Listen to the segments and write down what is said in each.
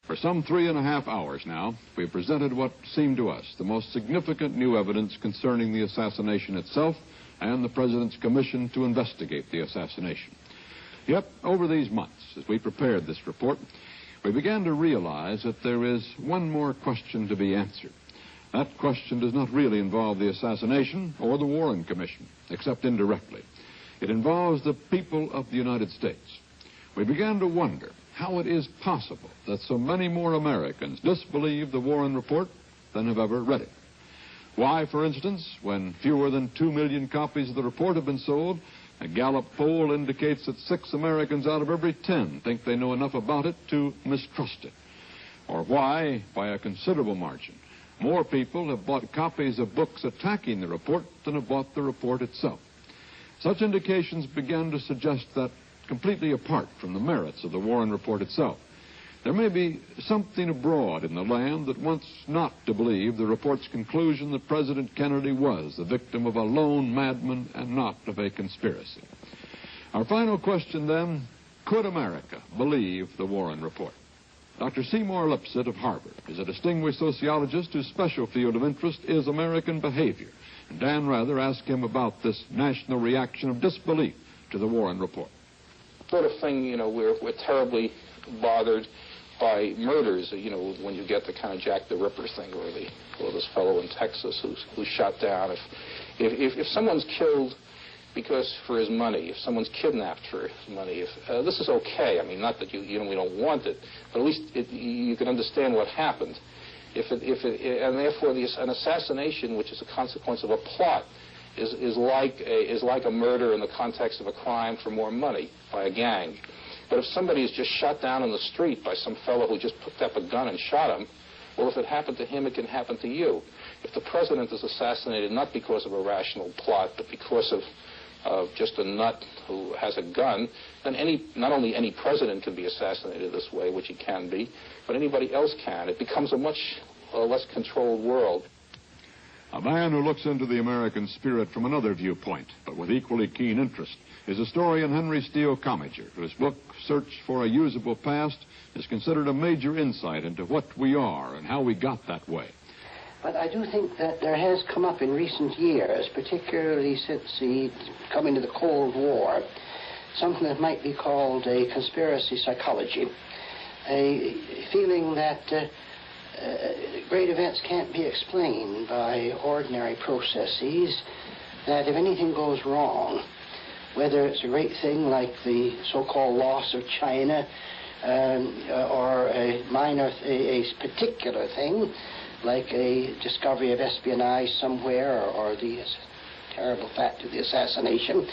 For some 3.5 hours now, we've presented what seemed to us the most significant new evidence concerning the assassination itself and the President's commission to investigate the assassination. Yet, over these months, as we prepared this report, we began to realize that there is one more question to be answered. That question does not really involve the assassination or the Warren Commission, except indirectly. It involves the people of the United States. We began to wonder how it is possible that so many more Americans disbelieve the Warren Report than have ever read it. Why, for instance, when fewer than 2 million copies of the report have been sold, a Gallup poll indicates that 6 Americans out of every 10 think they know enough about it to mistrust it. Or why, by a considerable margin, more people have bought copies of books attacking the report than have bought the report itself. Such indications began to suggest that, completely apart from the merits of the Warren Report itself, there may be something abroad in the land that wants not to believe the report's conclusion that President Kennedy was the victim of a lone madman and not of a conspiracy. Our final question, then, could America believe the Warren Report? Dr. Seymour Lipset of Harvard is a distinguished sociologist whose special field of interest is American behavior. And Dan Rather asked him about this national reaction of disbelief to the Warren Report. Sort of thing, we're terribly bothered by murders, when you get the kind of Jack the Ripper thing, or this fellow in Texas who's shot down. If someone's killed because for his money, if someone's kidnapped for his money, this is okay. I mean, not that we don't want it, but at least you can understand what happened. And therefore, an assassination, which is a consequence of a plot, is like a murder in the context of a crime for more money by a gang. But if somebody is just shot down in the street by some fellow who just picked up a gun and shot him, well, if it happened to him, it can happen to you. If the president is assassinated not because of a rational plot, but because of just a nut who has a gun, then not only any president can be assassinated this way, which he can be, but anybody else can. It becomes a much less controlled world. A man who looks into the American spirit from another viewpoint, but with equally keen interest, is historian Henry Steele Commager, whose book, Search for a Usable Past, is considered a major insight into what we are and how we got that way. But I do think that there has come up in recent years, particularly since the coming to the Cold War, something that might be called a conspiracy psychology, a feeling that great events can't be explained by ordinary processes, that if anything goes wrong, whether it's a great thing like the so-called loss of China, or a particular thing like a discovery of espionage somewhere, or the terrible fact of the assassination,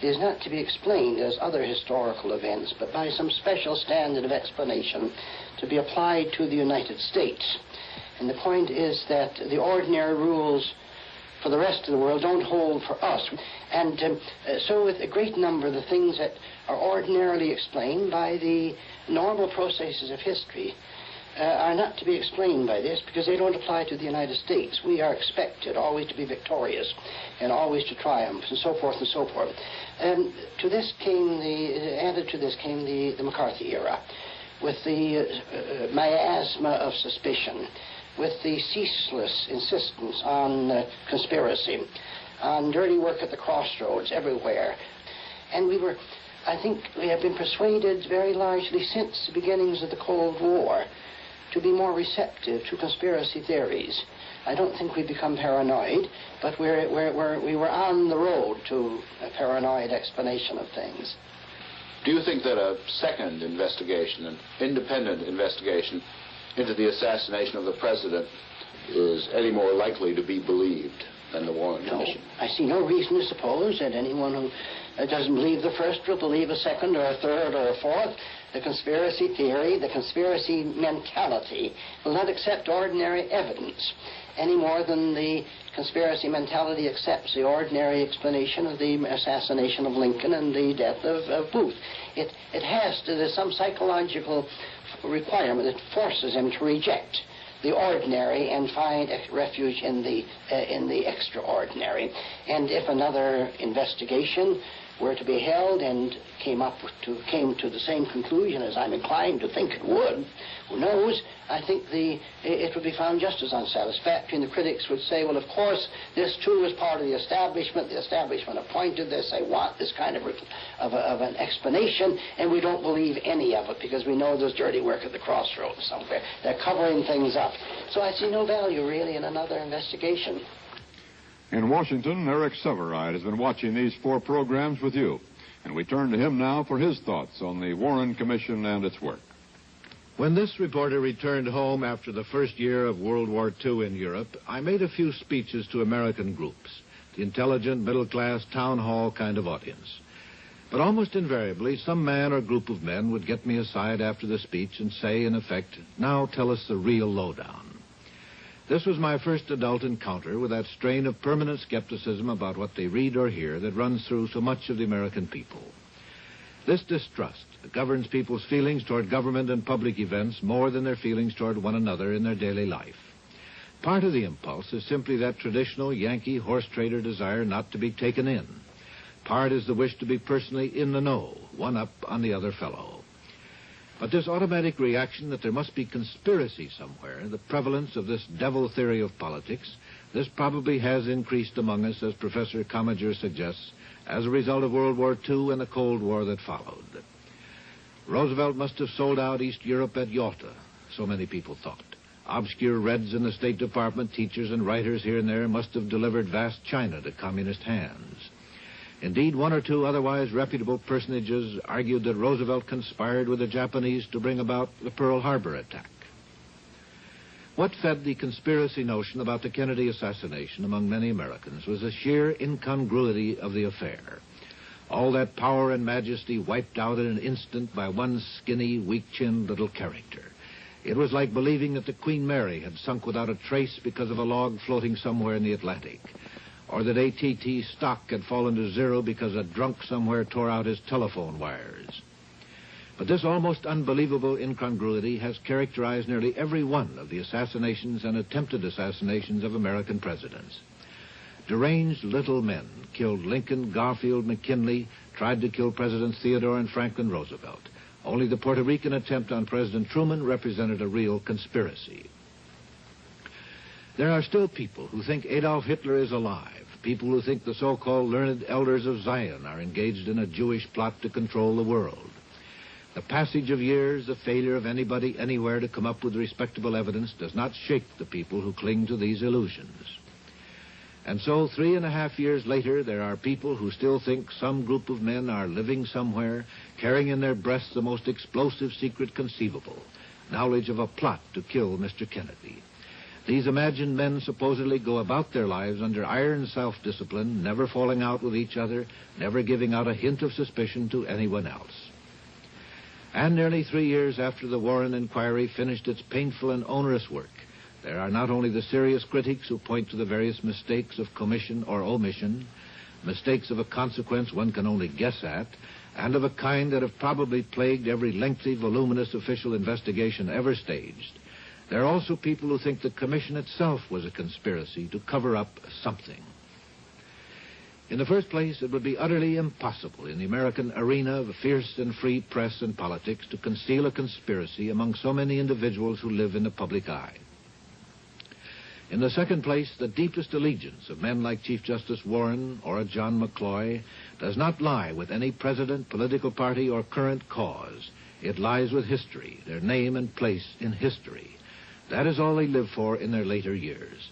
is not to be explained as other historical events, but by some special standard of explanation to be applied to the United States. And the point is that the ordinary rules for the rest of the world don't hold for us. And so with a great number of the things that are ordinarily explained by the normal processes of history are not to be explained by this, because they don't apply to the United States. We are expected always to be victorious and always to triumph, and so forth and so forth. Added to this came the McCarthy era, with the miasma of suspicion, with the ceaseless insistence on conspiracy, on dirty work at the crossroads everywhere. And I think we have been persuaded very largely since the beginnings of the Cold War to be more receptive to conspiracy theories. I don't think we've become paranoid, but we were on the road to a paranoid explanation of things. Do you think that a second investigation, an independent investigation into the assassination of the president, is any more likely to be believed than the Warren Commission? I see no reason to suppose that anyone who doesn't believe the first will believe a second or a third or a fourth. The conspiracy theory, the conspiracy mentality will not accept ordinary evidence any more than the conspiracy mentality accepts the ordinary explanation of the assassination of Lincoln and the death of Booth. There's some psychological requirement that forces him to reject the ordinary and find refuge in the extraordinary. And if another investigation were to be held and came to the same conclusion as I'm inclined to think it would, who knows, I think it would be found just as unsatisfactory, and the critics would say, well, of course, this too was part of the establishment appointed this, they want this kind of an explanation, and we don't believe any of it because we know there's dirty work at the crossroads somewhere. They're covering things up. So I see no value, really, in another investigation. In Washington, Eric Severide has been watching these 4 programs with you, and we turn to him now for his thoughts on the Warren Commission and its work. When this reporter returned home after the first year of World War II in Europe, I made a few speeches to American groups, the intelligent, middle-class, town hall kind of audience. But almost invariably, some man or group of men would get me aside after the speech and say, in effect, now tell us the real lowdown. This was my first adult encounter with that strain of permanent skepticism about what they read or hear that runs through so much of the American people. This distrust governs people's feelings toward government and public events more than their feelings toward one another in their daily life. Part of the impulse is simply that traditional Yankee horse trader desire not to be taken in. Part is the wish to be personally in the know, one up on the other fellow. But this automatic reaction that there must be conspiracy somewhere, the prevalence of this devil theory of politics, this probably has increased among us, as Professor Commager suggests, as a result of World War II and the Cold War that followed. Roosevelt must have sold out East Europe at Yalta, so many people thought. Obscure Reds in the State Department, teachers and writers here and there must have delivered vast China to communist hands. Indeed, 1 or 2 otherwise reputable personages argued that Roosevelt conspired with the Japanese to bring about the Pearl Harbor attack. What fed the conspiracy notion about the Kennedy assassination among many Americans was the sheer incongruity of the affair. All that power and majesty wiped out in an instant by one skinny, weak-chinned little character. It was like believing that the Queen Mary had sunk without a trace because of a log floating somewhere in the Atlantic, or that AT&T stock had fallen to zero because a drunk somewhere tore out his telephone wires. But this almost unbelievable incongruity has characterized nearly every one of the assassinations and attempted assassinations of American presidents. Deranged little men killed Lincoln, Garfield, McKinley, tried to kill Presidents Theodore and Franklin Roosevelt. Only the Puerto Rican attempt on President Truman represented a real conspiracy. There are still people who think Adolf Hitler is alive, people who think the so-called learned elders of Zion are engaged in a Jewish plot to control the world. The passage of years, the failure of anybody anywhere to come up with respectable evidence does not shake the people who cling to these illusions. And so 3.5 years later, there are people who still think some group of men are living somewhere, carrying in their breasts the most explosive secret conceivable, knowledge of a plot to kill Mr. Kennedy. These imagined men supposedly go about their lives under iron self-discipline, never falling out with each other, never giving out a hint of suspicion to anyone else. And nearly 3 years after the Warren inquiry finished its painful and onerous work, there are not only the serious critics who point to the various mistakes of commission or omission, mistakes of a consequence one can only guess at, and of a kind that have probably plagued every lengthy, voluminous official investigation ever staged. There are also people who think the commission itself was a conspiracy to cover up something. In the first place, it would be utterly impossible in the American arena of a fierce and free press and politics to conceal a conspiracy among so many individuals who live in the public eye. In the second place, the deepest allegiance of men like Chief Justice Warren or a John McCloy does not lie with any president, political party, or current cause. It lies with history, their name and place in history. That is all they live for in their later years.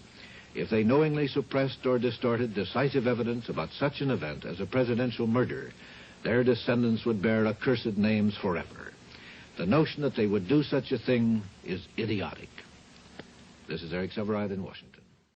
If they knowingly suppressed or distorted decisive evidence about such an event as a presidential murder, their descendants would bear accursed names forever. The notion that they would do such a thing is idiotic. This is Eric Severide in Washington.